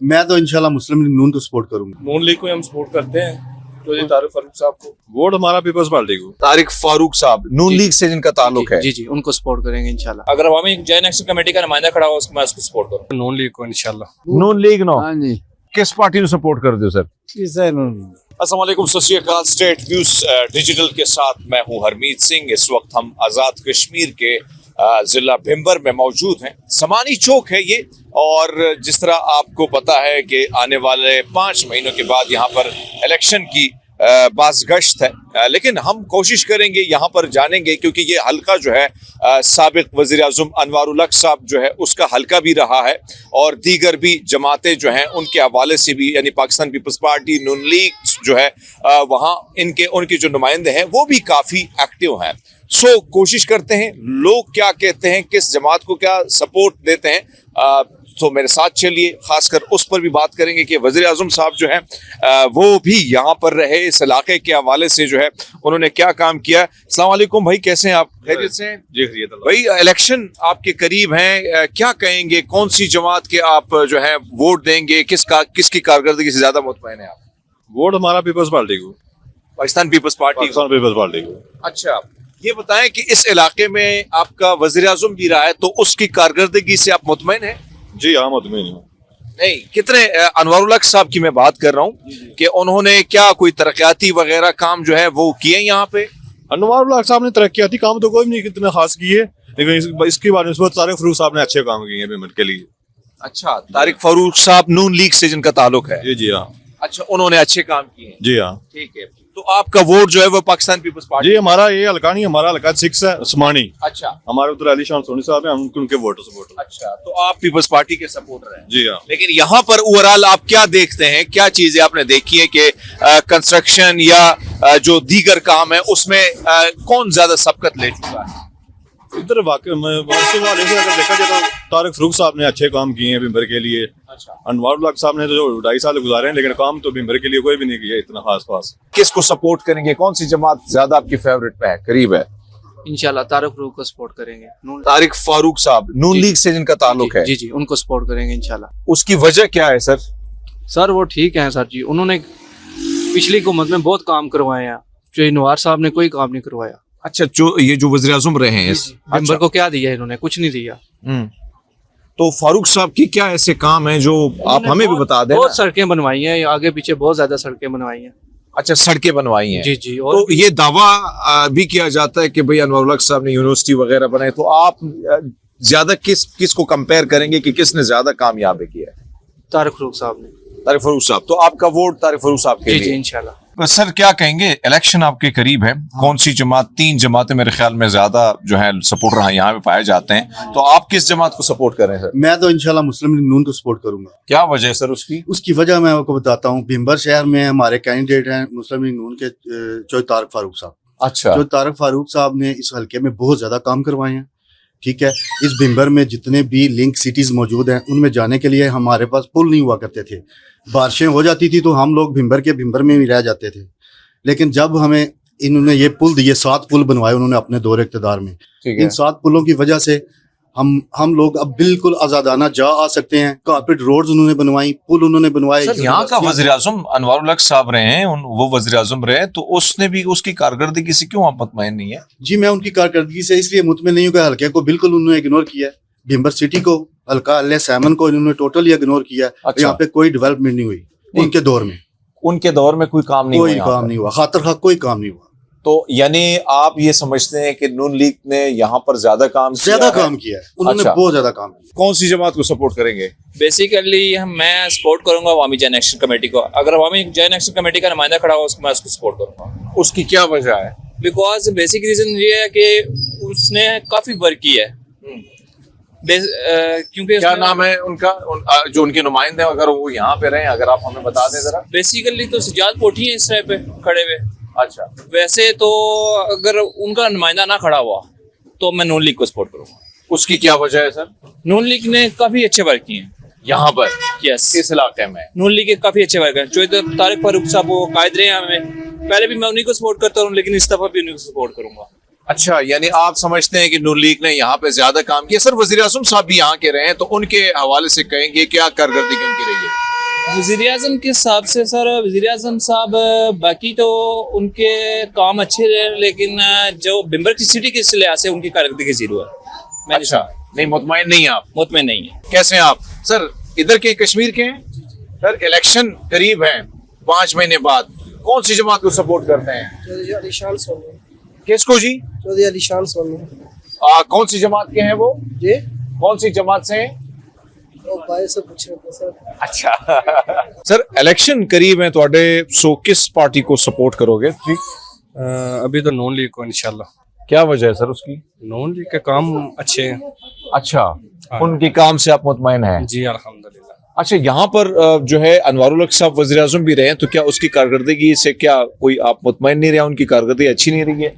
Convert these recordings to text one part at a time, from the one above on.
मैं तो इंशाल्लाह मुस्लिम लीग नून को सपोर्ट करूंगा। नून लीग को हम सपोर्ट करते हैं, तो ये तारिक फारूक साहब को। वोट हमारा पीपल्स पार्टी को। तारिक फारूक साहब नून लीग से जिनका ताल्लुक है, जी जी उनको सपोर्ट करेंगे इंशाल्लाह। अगर अवामी जॉइंट एक्शन कमेटी का नुमाइंदा खड़ा हो उसको मैं उसको सपोर्ट करूँ। नून लीग को इंशाल्लाह। नून लीग नो हाँ जी, किस पार्टी ਨੂੰ सपोर्ट कर दो सर? अस्सलाम वालेकुम, सत श्री अकाल। स्टेट व्यूज डिजिटल के साथ मैं हूं हरमीत सिंह। इस वक्त हम आज़ाद कश्मीर के जिला भिम्बर में मौजूद हैं। समानी चौक है ये, और जिस तरह आपको पता है कि आने वाले 5 महीनों के बाद यहाँ पर इलेक्शन की बाज़गश्त है, लेकिन हम कोशिश करेंगे यहाँ पर जानेंगे, क्योंकि ये हल्का जो है साबिक वज़ीर आज़म अनवारुल हक साहब जो है उसका हल्का भी रहा है, और दीगर भी जमातें जो हैं उनके हवाले से भी, यानी पाकिस्तान पीपल्स पार्टी, नून लीग जो है वहाँ उनके जो नुमाइंदे हैं वो भी काफ़ी एक्टिव हैं। सो कोशिश करते हैं लोग क्या कहते हैं, किस जमात को क्या सपोर्ट देते हैं। तो मेरे साथ चलिए, खासकर उस पर भी बात करेंगे कि वज़ीर आज़म साहब जो हैं वो भी यहाँ पर रहे, इस इलाके के हवाले से जो है उन्होंने क्या काम किया। अस्सलाम वालेकुम भाई, कैसे हैं आप? खैरियत से हैं? जी खैरियत अल्लाह। भाई इलेक्शन आपके करीब हैं, क्या कहेंगे, कौन सी जमात के आप जो है वोट देंगे, किसकी कारकर्दगी से ज्यादा मुतमईन है आप? वोट हमारा पीपल्स पार्टी को। पाकिस्तान पीपल्स पार्टी। पाकिस्तान पीपल्स पार्टी को। अच्छा, ये बताएं कि इस इलाके में आपका वज़ीर आज़म भी रहा है, तो उसकी कारकर्दगी से आप मुतमईन हैं? जी हाँ, मुतमईन हूँ। नहीं, कितने अनवारुल हक साहब की मैं बात कर रहा हूँ कि उन्होंने क्या कोई तरक्याती वगैरह काम जो है वो किए यहाँ पे? अनवारुल हक साहब ने तरक्याती काम तो कोई भी नहीं कितने खास किए, लेकिन इसके बारे में तारिक फारूक साहब ने अच्छे काम किए हैं पेमेंट के लिए। अच्छा, तारिक फारूक साहब नून लीग से जिनका ताल्लुक है। जी हाँ। अच्छा, उन्होंने अच्छे काम किए हैं। जी हाँ। ठीक है, तो आपका वोट जो है वो पाकिस्तान पीपल्स पार्टी? जी, हमारा ये हल्का नहीं, हमारा हल्का 6 है, उस्मानी। अच्छा, हमारे उधर अली शान सोनी साहब हैं, हम उनके वोटर सपोर्ट। अच्छा, तो आप पीपल्स पार्टी के सपोर्टर हैं? जी हाँ। लेकिन यहाँ पर ओवरऑल आप क्या देखते हैं, क्या चीजें आपने देखी है कि कंस्ट्रक्शन या जो दीगर काम है उसमें कौन ज्यादा सबकत ले चुका है? इधर वाकई में वाले से अगर देखा जाए तो तारिक फारूक साहब ने अच्छे काम किए हैं भिम्बर के लिए। अच्छा, अनवारुल हक साहब ने तो जो 2.5 साल गुजारे हैं, लेकिन काम तो भिम्बर के लिए कोई भी नहीं किया इतना खास। किसको सपोर्ट करेंगे? कौन सी जमात ज्यादा आपकी फेवरेट पे है, करीब है? इंशाल्लाह तारिक फारूक को सपोर्ट करेंगे। तारिक फारूक साहब नून लीग से जिनका ताल्लुक है, जी जी उनको सपोर्ट करेंगे इंशाल्लाह। उसकी वजह क्या है सर? सर वो ठीक है सर जी, उन्होंने पिछली हुकूमत में बहुत काम करवाए हैं, जो नवार साहब ने कोई काम नहीं करवाया। अच्छा, ये जो वज़ीर आज़म रहे हैं मेंबर को क्या दिया इन्होंने? कुछ नहीं दिया। तो फारूक साहब की क्या ऐसे काम है जो आप हमें भी बता दें? बहुत सड़कें बनवाई हैं, आगे पीछे बहुत ज्यादा सड़कें बनवाई हैं। अच्छा, सड़कें बनवाई हैं। जी जी। और तो ये दावा भी किया जाता है कि भाई अनवारुल हक साहब ने यूनिवर्सिटी वगैरह बनाई, तो आप ज्यादा किसको कंपेयर करेंगे कि किसने ज्यादा कामयाबी किया है? तारिक फारूक साहब ने। तारिक फारूक साहब। तो आपका वोट तारिक फारूक साहब के जी लिए? जी इंशाल्लाह। सर क्या कहेंगे, इलेक्शन आपके करीब है, कौन सी जमात, 3 जमातें मेरे ख्याल में ज्यादा जो है सपोर्टर यहाँ पे पाए जाते हैं, तो आप किस जमात को सपोर्ट कर रहे हैं सर? मैं तो इंशाल्लाह मुस्लिम लीग नून को सपोर्ट करूंगा। क्या वजह है सर उसकी? उसकी वजह मैं आपको बताता हूँ। भिम्बर शहर में हमारे कैंडिडेट हैं मुस्लिम लीग नून के जो तारिक फारूक साहब। अच्छा, जो तारिक फारूक साहब ने इस हल्के में बहुत ज्यादा काम करवाए हैं। ठीक है, इस भिम्बर में जितने भी लिंक सिटीज मौजूद हैं उनमें जाने के लिए हमारे पास पुल नहीं हुआ करते थे। बारिशें हो जाती थी तो हम लोग भिम्बर में ही रह जाते थे, लेकिन जब हमें इन्होंने ये पुल दिए, 7 पुल बनवाए उन्होंने अपने दौर इक़्तिदार में। इन 7 पुलों की वजह से हम लोग अब बिल्कुल आजादाना जा आ सकते हैं। कारपेट रोड्स उन्होंने बनवाई, पुल उन्होंने बनवाए। सर यहाँ का वज़ीर आज़म अनवारुल हक साहब रहे हैं, वो वज़ीर आज़म रहे, तो उसने भी उसकी कारकर्दगी से क्यों आप मुतमईन नहीं है? जी, मैं उनकी कारकर्दगी से इसलिए मुतमईन नहीं हूँ कि हल्के को बिल्कुल उन्होंने इग्नोर किया है। भिम्बर सिटी को, हल्का अल्ले सैमन को इन्होंने टोटली इग्नोर किया। अच्छा। यहाँ पे कोई डेवलपमेंट नहीं हुई उनके दौर में। उनके दौर में कोई काम नहीं हुआ? कोई काम नहीं हुआ, खातर खा कोई काम नहीं हुआ। तो यानी आप ये समझते हैं कि नून लीग ने यहाँ पर ज्यादा काम किया है? उन्होंने अच्छा। बहुत ज्यादा काम किया। कौन सी जमात को सपोर्ट करेंगे? बेसिकली मैं सपोर्ट करूंगा अवामी जॉइंट एक्शन कमेटी को। अगर अवामी जॉइंट एक्शन कमेटी का नुमाइंदा खड़ा हो उसको मैं उसको सपोर्ट करूंगा। उसकी क्या वजह है? बिकॉज बेसिक रीजन ये है कि उसने काफी वर्क किया है। क्योंकि क्या नाम है उनका, जो उनके नुमाइंदे हैं, अगर वो यहाँ पे रहे, अगर आप हमें बता दें जरा। बेसिकली तो सजाद पोठी है इस टाइप पे खड़े हुए। अच्छा, वैसे तो अगर उनका नुमाइंदा ना खड़ा हुआ तो मैं नून लीग को सपोर्ट करूंगा। उसकी क्या वजह है सर? नून लीग ने काफी अच्छे वर्क किए हैं यहाँ पर, यस, इस इलाके में। नून लीग के काफी अच्छे वर्क हैं। जो इधर तारिक फारूक साहब वो कायद रहे हैं हमें, पहले भी मैं उन्हीं को सपोर्ट करता हूँ, लेकिन इस दफा भी उन्हीं को सपोर्ट करूंगा। अच्छा, यानी आप समझते हैं कि नून लीग ने यहाँ पे ज्यादा काम किया। सर वज़ीर आज़म साहब भी यहाँ के रहे हैं, तो उनके हवाले से कहेंगे क्या कारकर्दगी उनकी रही है? वज़ीर आज़म के हिसाब से सर, वज़ीर आज़म साहब बाकी तो उनके काम अच्छे रहे, लेकिन जो बिम्बर की सिटी के लिहाज से उनकी कारकर्दगी जीरो है। मैंने अच्छा, नहीं मुतमईन नहीं आप? मुतमईन नहीं है। कैसे हैं आप सर? इधर के कश्मीर के हैं सर? इलेक्शन करीब है, 5 महीने बाद, कौन सी जमात को सपोर्ट करते हैं? चौधरी अलीशान सोनी। किसको जी? चौधरी अलीशान सोनी कौन सी जमात के हैं वो? जी, कौन सी जमात से हैं? वो भाई से पूछ रहे थे सर। अच्छा सर, इलेक्शन करीब है ਤੁਹਾਡੇ, सो किस पार्टी को सपोर्ट करोगे? अभी तो नॉन लीग को इंशाल्लाह। क्या वजह है सर उसकी? नॉन लीग के काम अच्छे हैं। अच्छा, उनके काम से आप मुतमईन हैं? जी अल्हम्दुलिल्लाह। अच्छा, यहाँ पर जो है अनवारुल हक साहब वज़ीर आज़म भी रहे हैं, तो क्या उसकी कारकर्दगी से क्या कोई आप मुतमईन नहीं रहे? उनकी कारकर्दगी अच्छी नहीं रही है?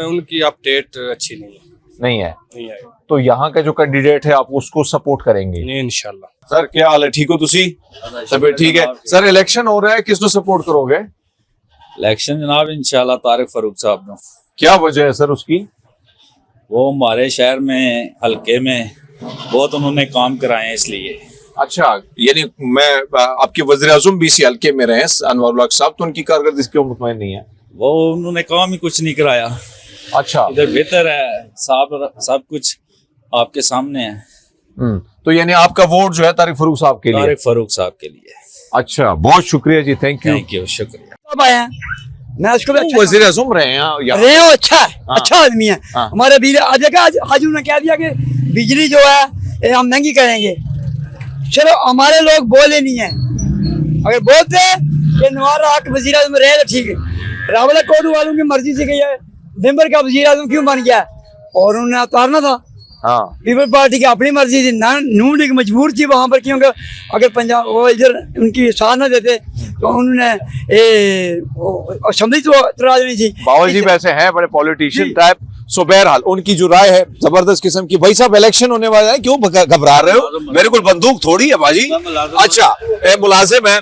उनकी अपडेट अच्छी नहीं है। नहीं है? नहीं आई। तो यहाँ का जो कैंडिडेट है आप उसको सपोर्ट करेंगे? नहीं इंशाल्लाह। सर क्या हाल है, ठीक हो तुसी? तबीयत ठीक है सर? इलेक्शन हो रहा है, किसको सपोर्ट करोगे? इलेक्शन जनाब इंशाल्लाह तारिक फरूक साहब ने। क्या वजह है सर उसकी? वो हमारे शहर में हल्के में बहुत उन्होंने काम कराए हैं, इसलिए। अच्छा, यानी मैं आपके वज़ीर आज़म भी इसी हल्के में रहे अनवारुल हक साहब, तो उनकी कारकर्दगी क्यों मुतमईन नहीं है? वो उन्होंने काम ही कुछ नहीं कराया। अच्छा, इधर बेहतर है, सब कुछ आपके सामने है। तो यानी आपका वोट जो है तारिक फरूक साहब के लिए? तारिक फरूक साहब के लिए। अच्छा, बहुत शुक्रिया जी, थैंक यू। थैंक यू, शुक्रिया। कब आया? मैं उसको भी अच्छा वज़ीर आज़म रहे हैं यहाँ? रहे हो, अच्छा है, हाँ। अच्छा आदमी है। हाँ। हमारे बिजली आज उन्होंने कह दिया कि बिजली जो है ये हम महंगी करेंगे। चलो हमारे लोग बोले नहीं है, अगर बोलते कि नवार हक वज़ीर आज़म रहे तो ठीक है। रावलकोट वालों की मर्जी से गई है, बिम्बर का वज़ीर आज़म क्यों बन गया? और उन्होंने उतारना था। हाँ, पीपल पार्टी की अपनी मर्जी थी ना, नून लीग मजबूर थी वहां पर, क्योंकि अगर पंजाब वो इधर उनकी साथ ना देते तो उन्होंने असेंबली तो इतराज नहीं थी। बाबा जी वैसे हैं बड़े पॉलिटिशियन टाइप, सो बहरहाल उनकी जो राय है जबरदस्त किस्म की। भाई साहब इलेक्शन होने वाला है, क्यों घबरा रहे हो? मेरे को बंदूक थोड़ी है बाजी। अच्छा, मुलाजिम है,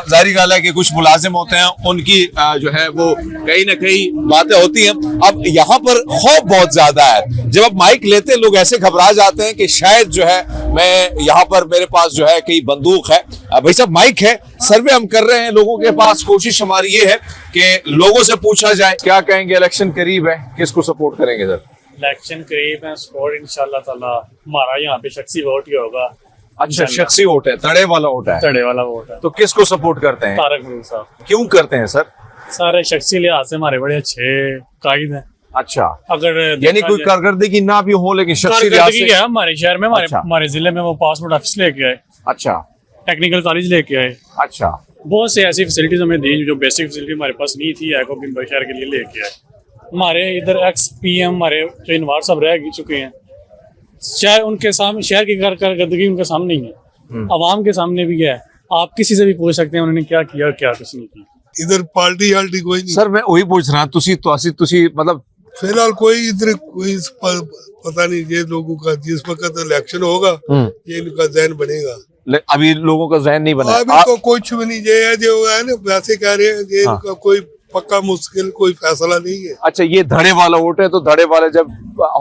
जाहिर गल है कि कुछ मुलाजिम होते हैं, उनकी जो है वो कहीं ना कहीं बातें होती हैं। अब यहाँ पर खौफ बहुत ज्यादा है, जब आप माइक लेते हैं लोग ऐसे घबरा जाते हैं कि शायद जो है मैं यहाँ पर मेरे पास जो है कई बंदूक है। भाई साहब माइक है, सर्वे हम कर रहे हैं लोगों के पास, कोशिश हमारी ये है कि लोगों से पूछा जाए क्या कहेंगे। इलेक्शन करीब है, किसको सपोर्ट करेंगे सर? इलेक्शन करीब है, सपोर्ट इंशाल्लाह ताला हमारा यहाँ पे शख्सी वोट ही होगा। अच्छा, शख्सी वोट है, तड़े वाला वोट है? तड़े वाला वोट है। तो किसको सपोर्ट करते हैं? तारिक फरूक साहब। क्यों करते हैं सर? सारे शख्सी लिहाज से हमारे बड़े अच्छे कायद हैं। अच्छा, अगर यानी कोई कारकर्दगी ना भी हो लेकिन शख्सी लिहाज से। क्या हमारे शहर में अच्छा। हमारे जिले में वो पासपोर्ट ऑफिस लेके आए, अच्छा टेक्निकल कॉलेज लेके आए, अच्छा, बहुत से ऐसी फैसिलिटीज हमें दी जो बेसिक फैसिलिटी हमारे पास नहीं थी, एको बिम्बर शहर के लिए लेके आए। हमारे इधर एक्स-PM हमारे जो इनवार साहब रह चुके हैं, शहर उनके सामने, शहर की कारकर्दगी उनके सामने ही है, आवाम के सामने भी है। आप किसी से भी पूछ सकते हैं उन्होंने क्या किया और क्या कुछ नहीं किया। इधर पार्टी हाल्टी कोई नहीं सर मैं वही पूछ रहा तुसी मतलब फिलहाल कोई इधर कोई पता नहीं। ये लोगों का जिस वक्त इलेक्शन होगा ये इनका जहन बनेगा। अभी लोगों का जहन नहीं बना। अभी तो कुछ भी नहीं, ये जो है ना वैसे कह रहे हैं ये इनका कोई पक्का मुश्किल कोई फैसला नहीं है। अच्छा, ये धड़े वाला वोट है, तो धड़े वाले जब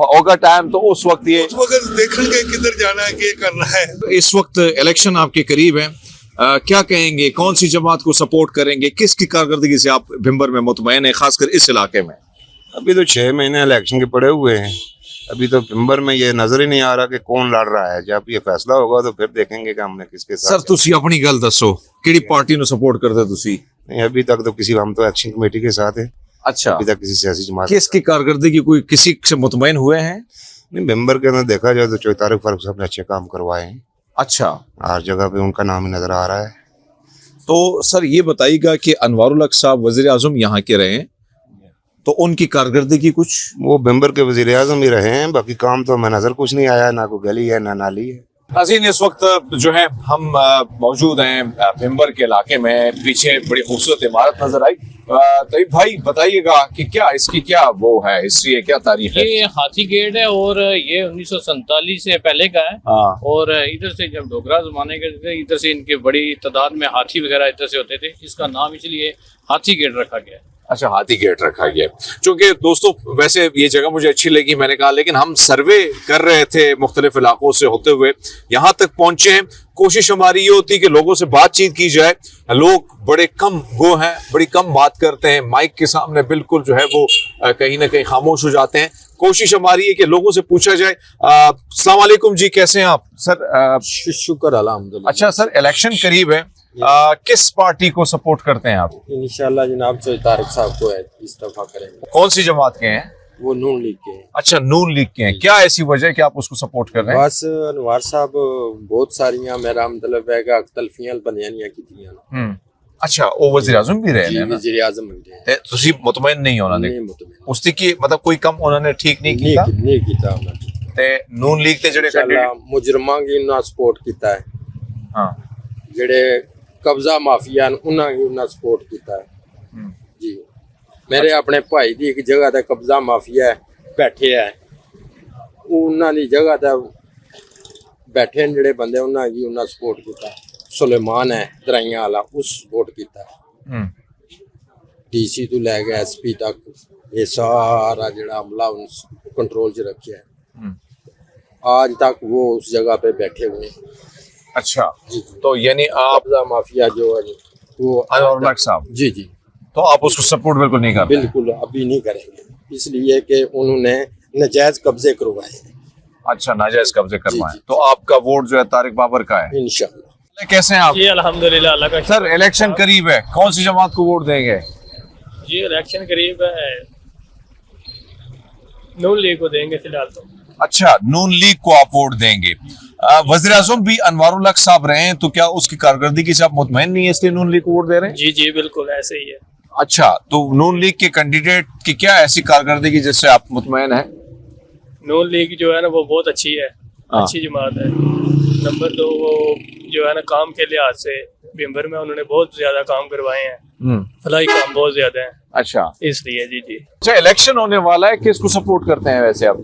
होगा टाइम तो उस वक्त ये उस वक्त देखेंगे किधर जाना है, क्या करना है। इस वक्त इलेक्शन आपके करीब है, क्या कहेंगे, कौन सी जमात को सपोर्ट करेंगे, किसकी कारकर्दगी से आप भिम्बर में मुतमईन है, खासकर इस इलाके में? अभी तो 6 महीने इलेक्शन के पड़े हुए हैं, अभी तो भिम्बर में ये नजर ही नहीं आ रहा कि कौन लड़ रहा है। जब ये फैसला होगा तो फिर देखेंगे कि हमने किसके साथ। सर तुसी अपनी गल दसो, केड़ी पार्टी नु सपोर्ट करते तुसी? नहीं, अभी तक तो किसी, हम तो एक्शन कमेटी के साथ है। अच्छा, अभी तक किसी सियासी जमात किसकी कारकर्दगी कोई किसी से मुतमईन हुए हैं? नहीं, भिम्बर के अंदर देखा जाए तो तारिक फरूक साहब ने अच्छे काम करवाए हैं। अच्छा, हर जगह पे उनका नाम ही नजर आ रहा है। तो सर ये बताइएगा कि अनवारुल हक साहब वजीर आजम यहाँ के रहे हैं, तो उनकी कारकर्दगी कुछ? वो भिम्बर के वजीर आजम ही रहे हैं, बाकी काम तो हमें नजर कुछ नहीं आया, ना कोई गली है ना नाली है। नाज़रीन, इस वक्त जो है हम मौजूद हैं भिम्बर के इलाके में, पीछे बड़ी खूबसूरत इमारत नजर आई। तो भाई बताइएगा कि क्या इसकी क्या वो है, हिस्ट्री है, क्या तारीख है? ये हाथी गेट है और ये 1947 से पहले का है। हाँ। और इधर से जब डोगरा जमाने के थे, इधर से इनके बड़ी तादाद में हाथी वगैरह इधर से होते थे, इसका नाम इसलिए हाथी गेट रखा गया है। अच्छा, हाथी गेट रखा गया है। चूंकि दोस्तों वैसे ये जगह मुझे अच्छी लगी, मैंने कहा, लेकिन हम सर्वे कर रहे थे मुख्तलिफ इलाकों से होते हुए यहाँ तक पहुंचे हैं। कोशिश हमारी ये होती है कि लोगों से बातचीत की जाए। लोग बड़े कम गो हैं, बड़ी कम बात करते हैं, माइक के सामने बिल्कुल जो है वो कहीं ना कहीं खामोश हो जाते हैं। कोशिश हमारी है कि लोगों से पूछा जाए। अस्सलाम वालेकुम जी, कैसे हैं आप? सर शुक्र अल्हम्दुलिल्लाह। अच्छा सर, इलेक्शन करीब है, किस पार्टी को सपोर्ट करते हैं आप? इंशाल्लाह जनाब जो तारिक साहब को है इस्तीफा करेंगे। कौन सी जमात के हैं? वो नून लीग के हैं। अच्छा, नून लीग के हैं। क्या ऐसी वजह है कि आप उसको सपोर्ट कर रहे हैं? बस अनवार साहब बहुत सारियां मेरा मतलब है कि तलफियां बयानियां कीतियां। अच्छा, वो वज़ीर आज़म भी रहे हैं ना? वज़ीर आज़म भी रहे। ਤੁਸੀਂ ਮੁਤਮਈਨ ਨਹੀਂ ਹੋਣਾ नहीं मुतमिन ਉਸਦੀ ਕੀ मतलब कोई ਕੰਮ ਉਹਨਾਂ ਨੇ ਠੀਕ ਨਹੀਂ ਕੀਤਾ? नहीं कीता उन्होंने। ਤੇ ਨੂਨ ਲੀਗ ਤੇ ਜਿਹੜੇ इंशाल्लाह मुजरमां की उन्होंने सपोर्ट कीता है। हाँ, जेड़े कब्जा माफिया उन्होंने सपोर्ट कीता है जी। मेरे अपने भाई दी एक जगह ते कब्जा माफिया बैठे है, उन्होंने जगह ते बैठे हैं जेड़े बंदे उन्होंने सपोर्ट किया। सुलेमान है दराइयां वाला, उस सपोर्ट किया। डीसी तो लैके SP तक ये सारा जड़ा अमला उस कंट्रोल च रखे है। आज तक वो उस जगह पे बैठे हुए हैं। अच्छा, तो यानी आप कब्जा माफिया जो है वो अनवर मलिक साहब, जी जी, तो आप उसको सपोर्ट बिल्कुल नहीं करते? बिल्कुल अभी नहीं करेंगे, इसलिए कि उन्होंने नजायज कब्जे करवाए। अच्छा, नाजायज कब्जे करवाए। तो आपका वोट जो है तारिक बाबर का है इंशाल्लाह। कैसे हैं आप? जी अल्हम्दुलिल्लाह, अल्लाह का सर, इलेक्शन करीब है, कौन सी जमात को वोट देंगे? जी इलेक्शन करीब है, नून लीग को देंगे फिलहाल तो। अच्छा, नून लीग को आप वोट देंगे। वज़ीर आज़म भी अनवारुल हक साहब रहे हैं, तो क्या उसकी कारकर्दगी से आप मुतमईन नहीं है इसलिए नून लीग को वोट दे रहे हैं? जी जी बिल्कुल ऐसे ही है। अच्छा, तो नून लीग के कैंडिडेट की क्या ऐसी कारकर्दगी जिससे आप मुतमईन हैं? नून लीग जो है ना वो बहुत अच्छी है, अच्छी जमात है। नंबर 2 वो जो है ना काम के लिहाज से भिंबर में उन्होंने बहुत ज्यादा काम करवाए हैं, फलाई काम बहुत ज्यादा है। अच्छा, इसलिए जी जी। अच्छा, इलेक्शन होने वाला है, किसको सपोर्ट करते हैं वैसे आप?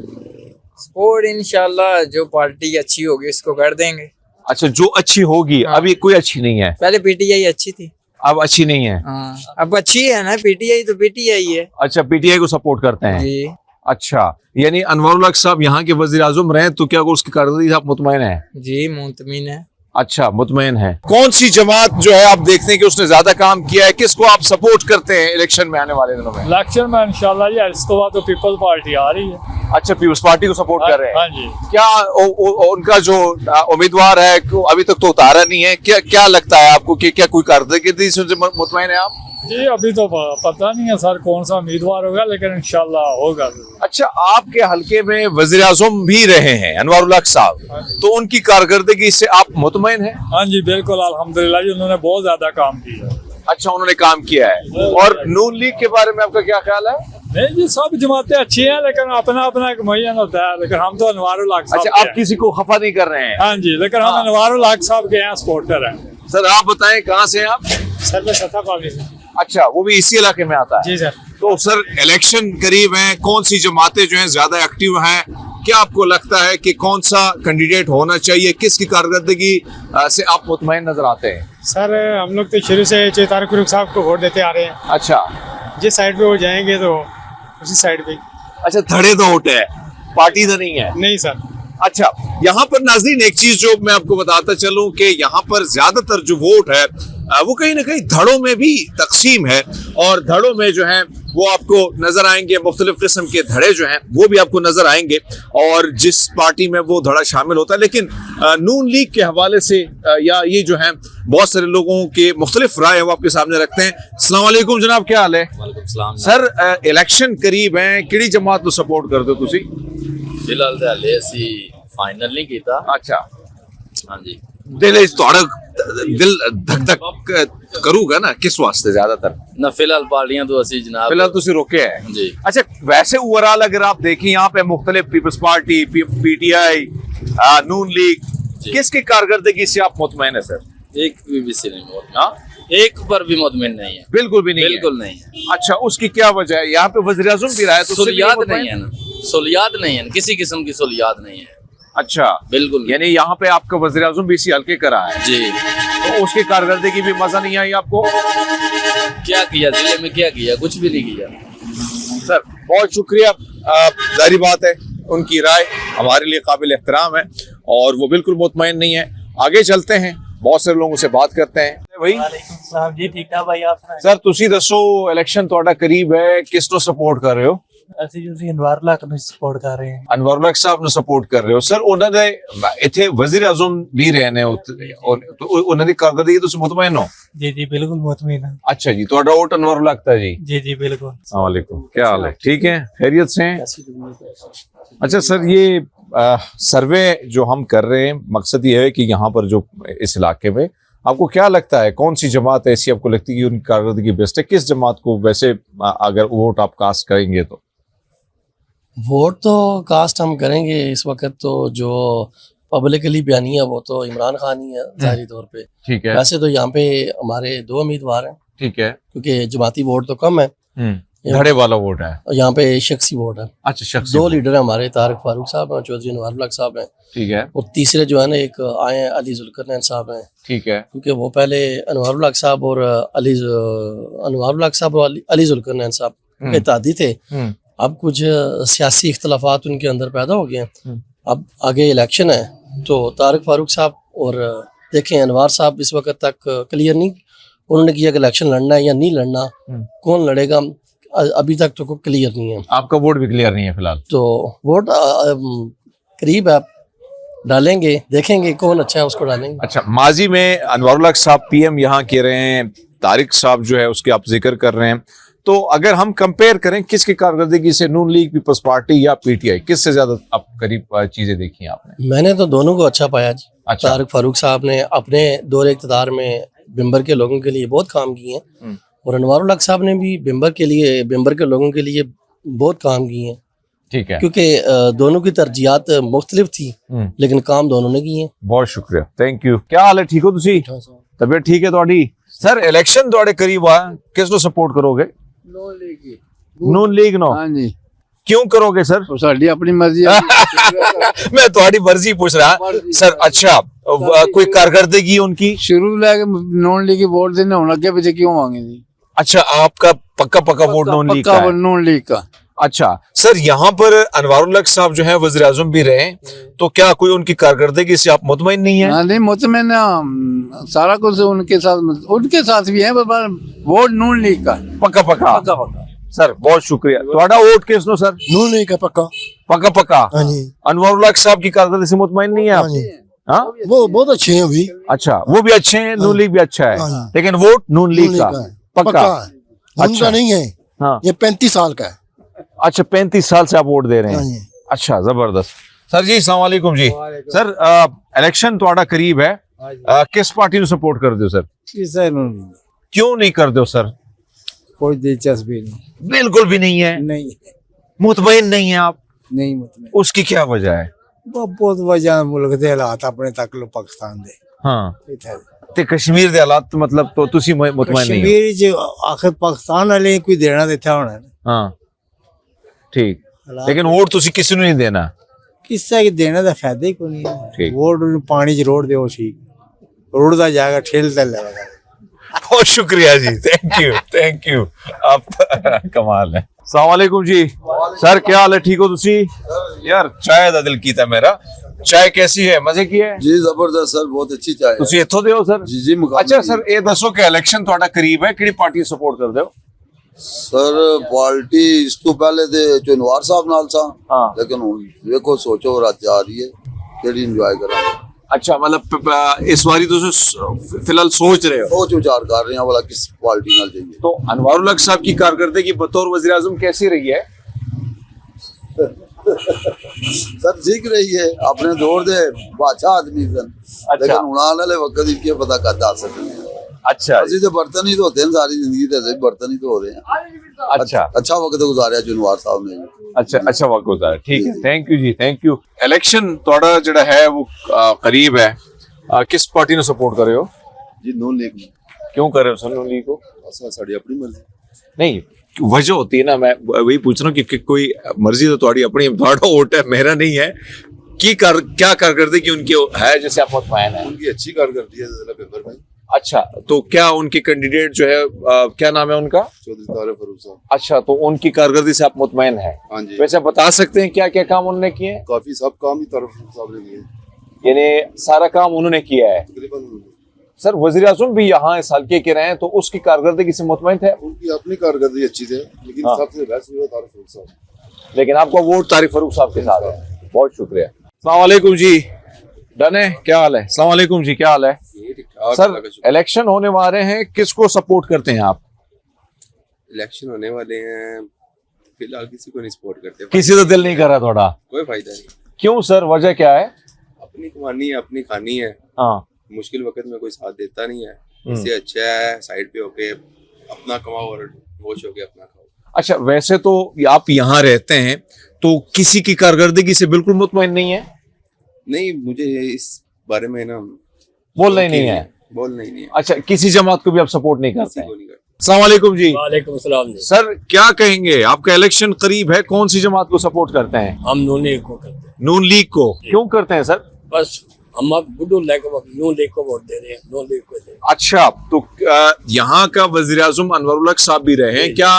स्पोर्ट इंशाल्लाह जो पार्टी अच्छी होगी उसको कर देंगे। अच्छा, जो अच्छी होगी। अभी कोई अच्छी नहीं है? पहले PTI अच्छी थी, अब अच्छी नहीं है। अब अच्छी है ना PTI, तो PTI है। अच्छा, PTI को सपोर्ट करते हैं जी। अच्छा, यानी अनवारुल हक साहब यहाँ के वज़ीर आज़म रहे, तो क्या उसकी कारकर्दगी से आप मुतमईन हैं? जी मुतमिन है। अच्छा, मुतमईन है। कौन सी जमात जो है आप देखते हैं कि उसने ज्यादा काम किया है, किसको आप सपोर्ट करते हैं इलेक्शन में आने वाले दिनों में? इलेक्शन में इंशाल्लाह जी इसके बाद तो पीपल्स पार्टी आ रही है। अच्छा, पीपल्स पार्टी को सपोर्ट कर रहे हैं? हाँ जी। क्या उनका जो उम्मीदवार है अभी तक तो उतारा नहीं है, क्या लगता है आपको कि क्या कोई कारकर्दगी से मुतमईन है आप? जी अभी तो पता नहीं है सर कौन सा उम्मीदवार होगा, लेकिन इंशाल्लाह होगा। अच्छा, आपके हलके में वज़ीर आज़म भी रहे हैं अनवारुल हक साहब, तो उनकी कारकर्दगी से आप मुतमईन हैं? हाँ जी बिल्कुल अल्हम्दुलिल्लाह जी, उन्होंने बहुत ज्यादा काम किया है। अच्छा, उन्होंने काम किया है। और नून लीग के बारे में आपका क्या ख्याल है? नहीं जी, सब जमातें अच्छी हैं, लेकिन अपना अपना एक मुय्यन होता है, लेकिन हम तो अनवारुल हक साहब। अच्छा, आप किसी को खफा नहीं कर रहे हैं? हाँ जी, लेकिन हम अनवारुल हक साहब के यहाँ सपोर्टर हैं। सर, आप बताएं कहाँ से हैं आप? सर मैं सता पावी से। अच्छा, वो भी इसी इलाके में आता है? जी सर। तो सर, इलेक्शन करीब है, कौन सी जमातें जो हैं ज्यादा एक्टिव हैं? क्या आपको लगता है कि कौन सा कैंडिडेट होना चाहिए, किसकी कारकर्दगी से आप मुतमईन नजर आते हैं? सर हम लोग तो शुरू से तारिक साहब को वोट देते आ रहे हैं। अच्छा, जिस साइड पे वो जाएंगे तो उसी साइड पे। अच्छा, धड़े तो वोट है, पार्टी तो नहीं है? नहीं सर। अच्छा, यहाँ पर नाज़रीन एक चीज जो मैं आपको बताता चलूं कि यहाँ पर ज्यादातर जो वोट है वो कहीं ना कहीं धड़ों में भी तकसीम है, और धड़ों में जो है वो आपको नजर आएंगे, मुख्तलिफ किस्म के धड़े जो हैं वो भी आपको नजर आएंगे, और जिस पार्टी में वो धड़ा शामिल होता है। लेकिन नून लीग के हवाले से या ये जो है बहुत सारे लोगों के मुख्तलिफ राय है वो आपके सामने रखते हैं। अस्सलाम वालेकुम जनाब, क्या हाल है? वालेकुम सलाम सर, इलेक्शन करीब है, किहड़ी जमात को सपोर्ट करते हो तुसी? फिलहाल तो हाले असी फाइनल नहीं किया। अच्छा, हाँ जी। दिल दिल धक धक करूगा ना किस वास्ते ज्यादातर? ना फिलहाल पार्टियां तो असी जनाब फिलहाल तुसी रोके हैं जी। अच्छा, वैसे ओवरऑल अगर आप देखें यहाँ पे मुख्तलिफ पीपल्स पार्टी, PTI, नून लीग, किसकी कारकर्दगी से आप मुतमईन है सर? एक भी से नहीं। हाँ, एक पर भी मुतमईन नहीं है, बिल्कुल भी नहीं? बिल्कुल नहीं है। अच्छा, उसकी क्या वजह है? यहाँ पे वज़ीर आज़म भी रहा है, तो सहूलियात नहीं है ना, सहूलियात नहीं है, किसी किस्म की सहूलियात नहीं है। अच्छा, बिल्कुल। यानी यहाँ पे आपका वज़ीर आज़म भी इसी हल्के का रहा है जी। तो उसकी कारकर्दगी भी मजा नहीं आई आपको? क्या किया जिले में, क्या किया? कुछ भी नहीं किया सर बहुत शुक्रिया। जाहिर बात है उनकी राय हमारे लिए काबिल एहतराम है और वो बिल्कुल मुतमईन नहीं है। आगे चलते हैं, बहुत सारे लोगों से बात करते हैं। भाई जी ठीक है भाई, आप सर तुसी दसो इलेक्शन ਤੁਹਾਡਾ ਕਰੀਬ ਹੈ, ਕਿਸ ਨੂੰ ਸਪੋਰਟ ਕਰ ਰਹੇ ਹੋ? ਅਸੀਂ ਜੀ ਅਨਵਾਰ ਹਕ ਨੂੰ ਸਪੋਰਟ ਕਰ ਰਹੇ ਹਾਂ। ਅਨਵਰ ਉਲ ਹਕ ਸਾਹਿਬ ਨੂੰ ਸਪੋਰਟ ਕਰ ਰਹੇ ਹੋ ਸਰ? ਉਹਨਾਂ ਦੇ ਇੱਥੇ ਵਜ਼ੀਰ ਆਜ਼ਮ ਵੀ ਰਹੇ ਨੇ ਉਹਨਾਂ ਦੀ ਕਾਰਗੁਜ਼ਾਰੀ ਤੁਸੀਂ ਮੁਤਮਈਨ ਹੋ? जी जी बिल्कुल मुतमईन है। अच्छा जी, ਤੁਹਾਡਾ वोट अनवर उल हक था जी? जी जी बिल्कुल। अस्सलाम वालेकुम, क्या हाल है? ठीक है, खैरियत से हैं? अच्छा सर, ये सर्वे जो हम कर रहे हैं, मकसद ये है कि यहाँ पर जो इस इलाके में आपको क्या लगता है कौन सी जमात ऐसी आपको लगती है कि उनकी कारकर्दगी बेस्ट है? किस जमात को वैसे अगर वोट आप कास्ट करेंगे तो? वोट तो कास्ट हम करेंगे इस वक्त तो जो पब्लिकली बयानी है वो तो इमरान खान ही है जाहिर तौर पे। ठीक है। वैसे तो यहाँ पे हमारे 2 उम्मीदवार हैं। ठीक है। क्योंकि जमाती वोट तो कम है, धड़े वाला वोट है यहाँ पे शख्सी वोट है। अच्छा, शख्सी 2 लीडर हैं हमारे, तारिक फारूक साहब हैं, चौधरी अनवर उल हक साहब हैं। ठीक है। और तीसरे जो है ना एक आए हैं अली जुल्करनैन साहब हैं। ठीक है। क्योंकि वो पहले अनवर उल हक साहब और अनवर उल हक साहब और अली जुल्करनैन साहब के तादी थे। अब कुछ सियासी इख्तलाफात उनके अंदर पैदा हो गए हैं। अब आगे इलेक्शन है तो तारिक फारूक साहब और देखें अनवर साहब इस वक्त तक क्लियर नहीं उन्होंने किया कि इलेक्शन लड़ना है या नहीं लड़ना, कौन लड़ेगा अभी तक तो कोई क्लियर नहीं है। आपका वोट भी क्लियर नहीं है फिलहाल? तो वोट करीब है, डालेंगे, देखेंगे कौन अच्छा है उसको डालेंगे। अच्छा, माजी में अनवर उल हक साहब पीएम यहाँ के रहे हैं, तारिक साहब जो है उसके आप जिक्र कर रहे हैं, तो अगर हम कंपेयर करें किसकी कारकर्दगी से, नून लीग, पीपल्स पार्टी या पीटीआई, किससे ज्यादा आप करीब चीजें देखी आपने? मैंने तो दोनों को अच्छा पाया जी। अच्छा। तारिक फारूक साहब ने अपने दौरे इक़्तिदार में बिम्बर के लोगों के लिए बहुत काम किए हैं और अनवर उल हक साहब ने भी बिम्बर के लोगों के लिए बहुत काम किए हैं। ठीक है। क्योंकि दोनों की तरजीहात मुख्तलिफ थी लेकिन काम दोनों ने किए। बहुत शुक्रिया, थैंक यू। क्या हाल है, ठीक हो तुसी? तबीयत ठीक है ਤੁਹਾਡੀ? सर इलेक्शन ਤੁਹਾਡੇ करीब आ, किस ਨੂੰ सपोर्ट करोगे? नून लीग नो? हाँ जी। क्यों करोगे सर? साड़ी अपनी मर्जी मैं तुम्हारी मर्जी पूछ रहा सर। अच्छा, कोई कारकर्दगी उनकी शुरू लैके नून लीग की वोट देने होना, अगे पीछे क्यों मांगे जी? अच्छा, आपका पक्का वोट नून लीग का है? नून लीग का। अच्छा सर, यहाँ पर अनवर उल हक साहब जो है वज़ीर आज़म भी रहे, तो क्या कोई उनकी कारकर्दगी से आप मुतमईन नहीं है? नहीं मुतमईन, सारा कुछ उनके साथ भी है, वोट नून लीग का पक्का। सर बहुत शुक्रिया। ਤੁਹਾਡਾ वोट किस नो सर? नून लीग का पक्का। हाँ जी। अनवर उल हक साहब की कारकर्दगी से मुतमईन नहीं है आप? हाँ, वो बहुत अच्छे हैं अभी। अच्छा, वो भी अच्छे हैं, नून लीग भी अच्छा है, लेकिन वोट नून लीग का पक्का? अच्छा नहीं है। हाँ, ये 35 साल का है। अच्छा, 35 साल से आप वोट दे रहे हैं। अच्छा, जबरदस्त। सर जी अस्सलाम वालेकुम जी। सर इलेक्शन ਤੁਹਾਡਾ करीब है, किस पार्टी ਨੂੰ सपोर्ट करते हो सर? क्यों नहीं करते हो सर? कोई दिलचस्पी नहीं, बिल्कुल भी नहीं है? नहीं मुतमईन नहीं है आप? नहीं मुतमईन। उसकी क्या वजह है? बहुत वजह मुल्क दे हालात अपने तक लो पाकिस्तान दे। हाँ, ते कश्मीर दे हालात मतलब तो तुसी मुतमईन नहीं हो? कश्मीर च आखिर पाकिस्तान वाले कोई देना देता होना। हाँ ठीक, लेकिन वोट तुसी किसी ਨੂੰ नहीं देना? किसा की देने का फायदा ही कोई नहीं है। वोट पानी च रोड दो, ठीक रोड का जाएगा, ठेल तल लगेगा। बहुत शुक्रिया जी, थैंक यू आप कमाल है। अस्सलाम वालेकुम जी। सर क्या हाल है, ठीक हो तुसी? यार चाय दा दिल कीता मेरा, चाय कैसी है, मजे की है? जी जबरदस्त सर, बहुत अच्छी चाय। तुसी इत्थों दे हो सर? जी जी। अच्छा सर ये दसो कि इलेक्शन ਤੁਹਾਡਾ करीब है, ਕਿਹੜੀ ਪਾਰਟੀ सपोर्ट करदे हो? सर पार्टी इस तो पहले ते चुनवार साहब नाल सा, लेकिन हुन देखो सोचो रात आ रही है केड़ी एंजॉय करांगे। अच्छा, मतलब इस बारी तुसी फिलहाल सोच रहे हो? सोच विचार कर रहे हैं वाला किस पार्टी नाल जाइए। तो अनवर उल हक साहब की कारकर्दगी बतौर वजीर आजम कैसी रही है? सर ठीक रही है, अपने दौर दे बादशाह आदमी सन। लेकिन हुन आने वाले वक्त दी क्या पता कद आ सकते हैं। अच्छा, असि तो बर्तन ही धोते हैं सारी जिंदगी, तो बर्तन ही धो रहे हैं। अच्छा वक्त गुजारिया चुनवार साहब ने। अच्छा वक्त गुजारा, ठीक है, थैंक यू जी, थैंक यू। इलेक्शन थोड़ा जड़ा है वो करीब है, किस पार्टी ने सपोर्ट कर रहे हो? जी नून लीग में। क्यों कर रहे हो सर नून लीग को? साड़ी अपनी मर्जी नहीं, वजह होती है ना, मैं वही पूछ रहा हूँ कि कोई मर्जी तो थोड़ी अपनी, थोड़ा वोट है, मेरा नहीं है, क्या कारकर्दगी उनकी है जैसे आप मुतमईन है? उनकी अच्छी कारकर्दगी है ज़िला बिम्बर में। अच्छा, तो क्या उनके कैंडिडेट जो है क्या नाम है उनका? चौधरी तारिक फरूख साहब। अच्छा, तो उनकी कारकर्दगी से आप मुतमईन हैं? हाँ जी। वैसे बता सकते हैं क्या क्या काम उन्होंने किए हैं? काफी सब काम ही तारिक फरूख साहब ने किए, यानी सारा काम उन्होंने किया है। तकरीबन। सर, वजीर आज़म भी यहाँ इस हल्के के रहे हैं, तो उसकी कारकर्दगी से मुतमईन थे? उनकी अपनी कारकर्दगी अच्छी थी, लेकिन हाँ। सबसे बेस्ट हुआ तारिक फरूख साहब। लेकिन आपका वोट तारिक फरूख साहब के साथ है। बहुत शुक्रिया। अस्सलाम वालेकुम जी, डन है? क्या हाल है? अस्सलाम वालेकुम जी, क्या हाल है? सर, इलेक्शन होने वाले हैं, किसको सपोर्ट करते हैं आप? इलेक्शन होने वाले हैं, फिलहाल किसी को नहीं सपोर्ट करते। किसी का दिल नहीं कर रहा थोड़ा? कोई फायदा नहीं। क्यों सर, वजह क्या है? अपनी कमानी है, अपनी खानी है। हाँ। मुश्किल वक्त में कोई साथ देता नहीं है। इससे अच्छा है साइड पे होके अपना कमाओ और होश होके अपना खाओ। अच्छा, वैसे तो आप यहाँ रहते हैं, तो किसी की कारकर्दगी से बिल्कुल मुतमईन नहीं है? नहीं, मुझे इस बारे में ना बोलना ही नहीं है। बोलना ही नहीं है। अच्छा, किसी जमात को भी आप सपोर्ट नहीं करते हैं? किसी को नहीं करते। अस्सलाम वालेकुम जी। वालेकुम सलाम जी। सर, क्या कहेंगे, आपका इलेक्शन करीब है, कौन सी जमात को सपोर्ट करते हैं? हम नून लीग को करते हैं। नून लीग को क्यों करते हैं सर? बस हम अब नून लीग को वोट दे रहे हैं, नून लीग को दे रहे हैं। अच्छा, तो यहाँ का वजीर आज़म अनवरुल हक साहब भी रहे हैं, क्या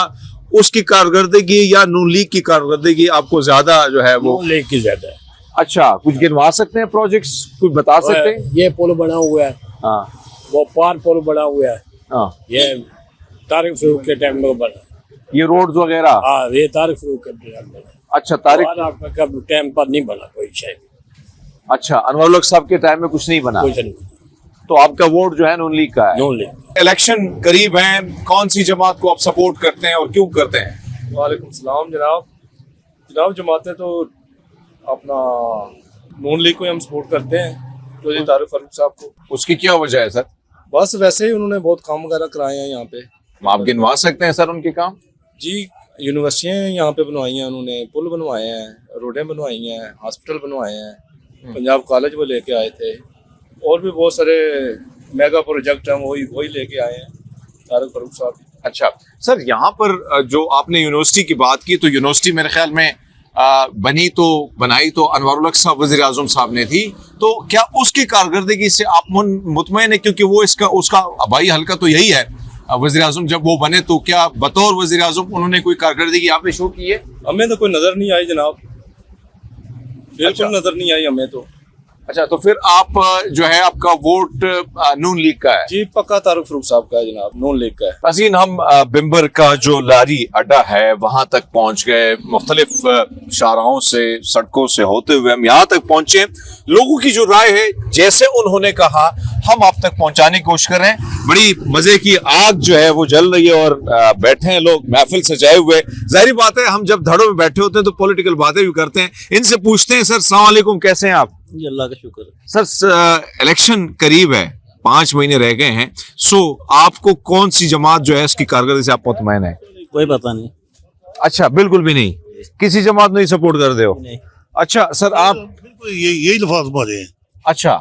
उसकी कारकर्दगी या नून लीग की कारकर्दगी आपको ज्यादा जो है वो? नून लीग की ज्यादा है। अच्छा, कुछ गिनवा सकते हैं प्रोजेक्ट्स, कुछ बता सकते हैं? ये पुल बना हुआ है, हाँ। वो पार पुल बना हुआ है, हाँ। ये तारिक फरूख के टाइम में बना। ये रोड्स वगैरह? हाँ, ये तारिक फरूख के टाइम में बना। अच्छा, तारिक का टाइम पर नहीं बना कोई शायद। अच्छा, अनवरुल हक साहब के टाइम में कुछ नहीं बना? कुछ नहीं। तो आपका वोट जो है नून लीग का है? नून लीग। इलेक्शन करीब है, कौन सी जमात को आप सपोर्ट करते हैं और क्यों करते हैं? वालेकुम सलाम जनाब जमातें तो अपना नून लीग को हम सपोर्ट करते हैं, चौधरी तारिक फरूख साहब को। उसकी क्या वजह है सर? बस वैसे ही उन्होंने बहुत काम वगैरह कराए हैं यहाँ पे। आप गिनवा सकते हैं सर उनके काम? जी, यूनिवर्सिटियाँ यहाँ पे बनवाई हैं उन्होंने, पुल बनवाए हैं, रोडें बनवाई हैं, हॉस्पिटल बनवाए हैं, पंजाब कॉलेज वो लेके आए थे, और भी बहुत सारे मेगा प्रोजेक्ट हैं वही लेके आए हैं तारिक फरूख साहब। अच्छा सर, यहाँ पर जो आपने यूनिवर्सिटी की बात की, तो यूनिवर्सिटी मेरे ख्याल में बनाई तो अनवरुल हक साहब वज़ीर आज़म साहब ने थी, तो क्या उसकी कारकर्दगी से आप मुतमईन है? क्योंकि वो उसका आबाई हल्का तो यही है। वज़ीर आज़म जब वो बने तो क्या बतौर वज़ीर आज़म उन्होंने कोई कारकर्दगी आपने शो की है? हमें तो कोई नजर नहीं आई जनाब, बिल्कुल नजर नहीं आई हमें तो। अच्छा, तो फिर आप जो है आपका वोट नून लीग का है? जी, पक्का तारिक फरूख साहब का है जनाब, नून लीग का है। नाज़रीन, हम बिम्बर का जो लारी अड्डा है वहां तक पहुंच गए। मुख्तलिफ शाहराहों से, सड़कों से होते हुए हम यहाँ तक पहुंचे। लोगों की जो राय है, जैसे उन्होंने कहा, हम आप तक पहुंचाने की कोशिश कर रहे हैं। बड़ी मजे की आग जो है वो जल रही है और बैठे हैं लोग महफिल सजाए हुए। जाहिर बात है, हम जब धड़ों में बैठे होते हैं तो पॉलिटिकल बातें भी करते हैं। इनसे पूछते हैं, सर अस्सलाम वालेकुम, कैसे हैं आप? जी, अल्लाह का शुक्र है। सर, इलेक्शन करीब है, 5 महीने रह गए हैं, सो आपको कौन सी जमात जो है इसकी कारकर्दगी से आप मुतमईन है? कोई पता नहीं। अच्छा, बिल्कुल भी नहीं, किसी जमात नहीं सपोर्ट कर दे हो? नहीं। अच्छा सर, आप यही लफाज मारे हैं। अच्छा,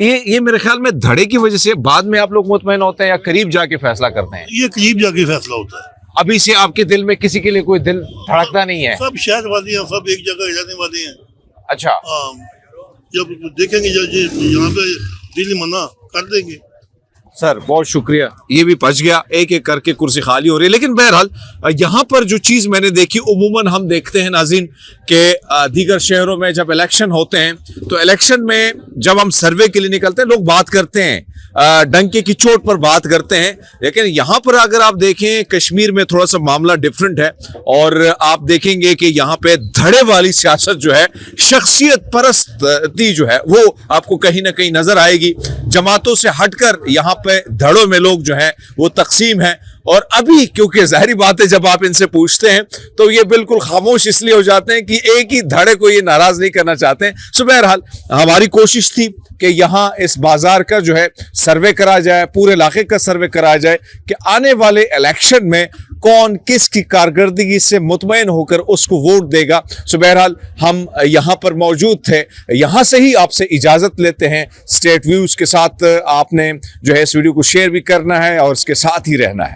ये मेरे ख्याल में धड़े की वजह से बाद में आप लोग मुतमईन होते हैं या करीब जाके फैसला करते हैं? ये करीब जाके फैसला होता है। अभी से आपके दिल में किसी के लिए कोई दिल धड़कता नहीं है? सब शहर वाले हैं, सब एक जगह जाने वाले हैं। अच्छा, जब देखेंगे यहाँ पे दिल मना कर देंगे। सर बहुत शुक्रिया, ये भी पच गया, एक एक करके कुर्सी खाली हो रही है। लेकिन बहरहाल यहाँ पर जो चीज़ मैंने देखी, उमूमन हम देखते हैं नाज़रीन के दीगर शहरों में जब इलेक्शन होते हैं तो इलेक्शन में जब हम सर्वे के लिए निकलते हैं, लोग बात करते हैं, डंके की चोट पर बात करते हैं। लेकिन यहाँ पर अगर आप देखें, कश्मीर में थोड़ा सा मामला डिफरेंट है और आप देखेंगे कि यहाँ पे धड़े वाली सियासत जो है, शख्सियत परस्ती जो है, वो आपको कहीं ना कहीं नजर आएगी। जमातों से हटकर यहाँ पे धड़ों में लोग जो है वो तकसीम है। और अभी क्योंकि जाहिर बात है, जब आप इनसे पूछते हैं तो ये बिल्कुल खामोश इसलिए हो जाते हैं कि एक ही धड़े को ये नाराज नहीं करना चाहते हैं। सो बहरहाल हमारी कोशिश थी कि यहाँ इस बाजार का जो है सर्वे करा जाए, पूरे इलाके का सर्वे कराया जाए कि आने वाले इलेक्शन में कौन किसकी कारकर्दगी से मुतमईन होकर उसको वोट देगा। सो बहरहाल हम यहाँ पर मौजूद थे, यहाँ से ही आपसे इजाज़त लेते हैं। स्टेट व्यूज़ के साथ आपने जो है इस वीडियो को शेयर भी करना है और इसके साथ ही रहना है।